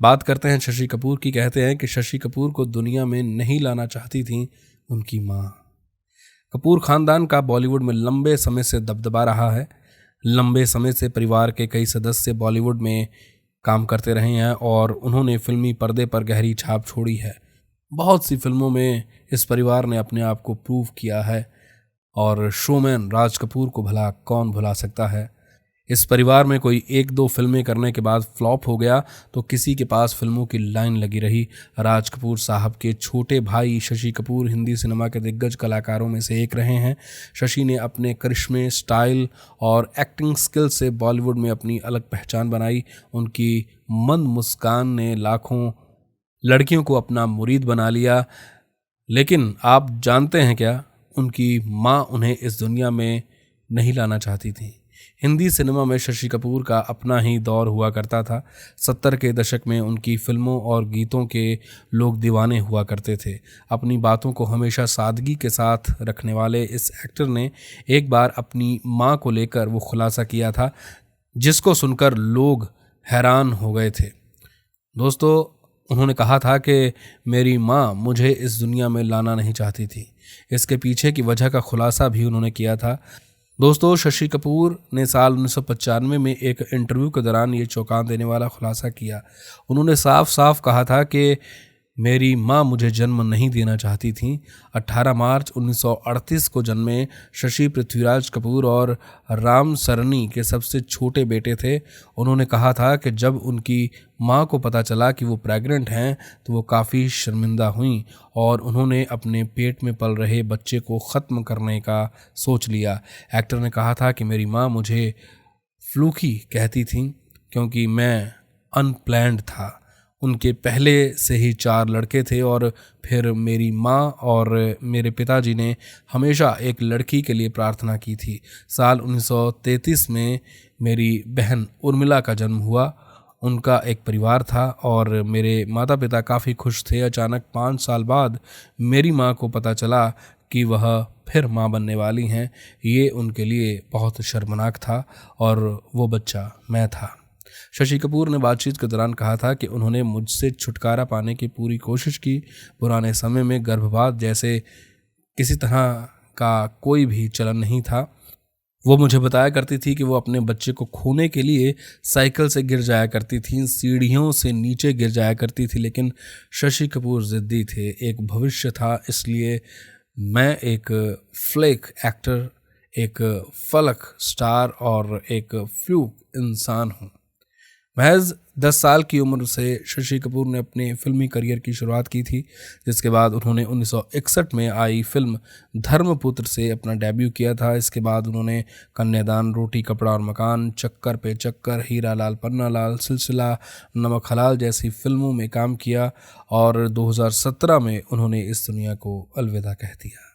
बात करते हैं शशि कपूर की। कहते हैं कि शशि कपूर को दुनिया में नहीं लाना चाहती थी उनकी माँ। कपूर खानदान का बॉलीवुड में लंबे समय से दबदबा रहा है। लंबे समय से परिवार के कई सदस्य बॉलीवुड में काम करते रहे हैं और उन्होंने फिल्मी पर्दे पर गहरी छाप छोड़ी है। बहुत सी फिल्मों में इस परिवार ने अपने आप को प्रूव किया है और शोमैन राज कपूर को भला कौन भुला सकता है। इस परिवार में कोई एक दो फिल्में करने के बाद फ्लॉप हो गया तो किसी के पास फिल्मों की लाइन लगी रही। राज कपूर साहब के छोटे भाई शशि कपूर हिंदी सिनेमा के दिग्गज कलाकारों में से एक रहे हैं। शशि ने अपने करिश्मे, स्टाइल और एक्टिंग स्किल से बॉलीवुड में अपनी अलग पहचान बनाई। उनकी मंद मुस्कान ने लाखों लड़कियों को अपना मुरीद बना लिया। लेकिन आप जानते हैं क्या, उनकी माँ उन्हें इस दुनिया में नहीं लाना चाहती थी। हिंदी सिनेमा में शशि कपूर का अपना ही दौर हुआ करता था। 70 के दशक में उनकी फिल्मों और गीतों के लोग दीवाने हुआ करते थे। अपनी बातों को हमेशा सादगी के साथ रखने वाले इस एक्टर ने एक बार अपनी माँ को लेकर वो खुलासा किया था जिसको सुनकर लोग हैरान हो गए थे। दोस्तों, उन्होंने कहा था कि मेरी माँ मुझे इस दुनिया में लाना नहीं चाहती थी। इसके पीछे की वजह का खुलासा भी उन्होंने किया था। दोस्तों, शशि कपूर ने साल 1995 में एक इंटरव्यू के दौरान ये चौंका देने वाला खुलासा किया। उन्होंने साफ साफ कहा था कि मेरी माँ मुझे जन्म नहीं देना चाहती थी। 18 मार्च 1938 को जन्मे शशि पृथ्वीराज कपूर और राम सरनी के सबसे छोटे बेटे थे। उन्होंने कहा था कि जब उनकी माँ को पता चला कि वो प्रेग्नेंट हैं तो वो काफ़ी शर्मिंदा हुई और उन्होंने अपने पेट में पल रहे बच्चे को ख़त्म करने का सोच लिया। एक्टर ने कहा था कि मेरी माँ मुझे फ्लूकी कहती थी क्योंकि मैं अनप्लैन्ड था। उनके पहले से ही 4 लड़के थे और फिर मेरी माँ और मेरे पिताजी ने हमेशा एक लड़की के लिए प्रार्थना की थी। साल 1933 में मेरी बहन उर्मिला का जन्म हुआ। उनका एक परिवार था और मेरे माता पिता काफ़ी खुश थे। अचानक 5 साल बाद मेरी माँ को पता चला कि वह फिर माँ बनने वाली हैं। ये उनके लिए बहुत शर्मनाक था और वो बच्चा मैं था। शशि कपूर ने बातचीत के दौरान कहा था कि उन्होंने मुझसे छुटकारा पाने की पूरी कोशिश की। पुराने समय में गर्भपात जैसे किसी तरह का कोई भी चलन नहीं था। वो मुझे बताया करती थी कि वो अपने बच्चे को खोने के लिए साइकिल से गिर जाया करती थी, सीढ़ियों से नीचे गिर जाया करती थी। लेकिन शशि कपूर ज़िद्दी थे। एक भविष्य था, इसलिए मैं एक फ्लेक एक्टर, एक फलक स्टार और एक फ्लूक इंसान हूँ। महज 10 साल की उम्र से शशि कपूर ने अपने फिल्मी करियर की शुरुआत की थी, जिसके बाद उन्होंने 1961 में आई फिल्म धर्मपुत्र से अपना डेब्यू किया था। इसके बाद उन्होंने कन्यादान, रोटी कपड़ा और मकान, चक्कर पे चक्कर, हीरा लाल पन्ना लाल, सिलसिला, नमक हलाल जैसी फिल्मों में काम किया और 2017 में उन्होंने इस दुनिया को अलविदा कह दिया।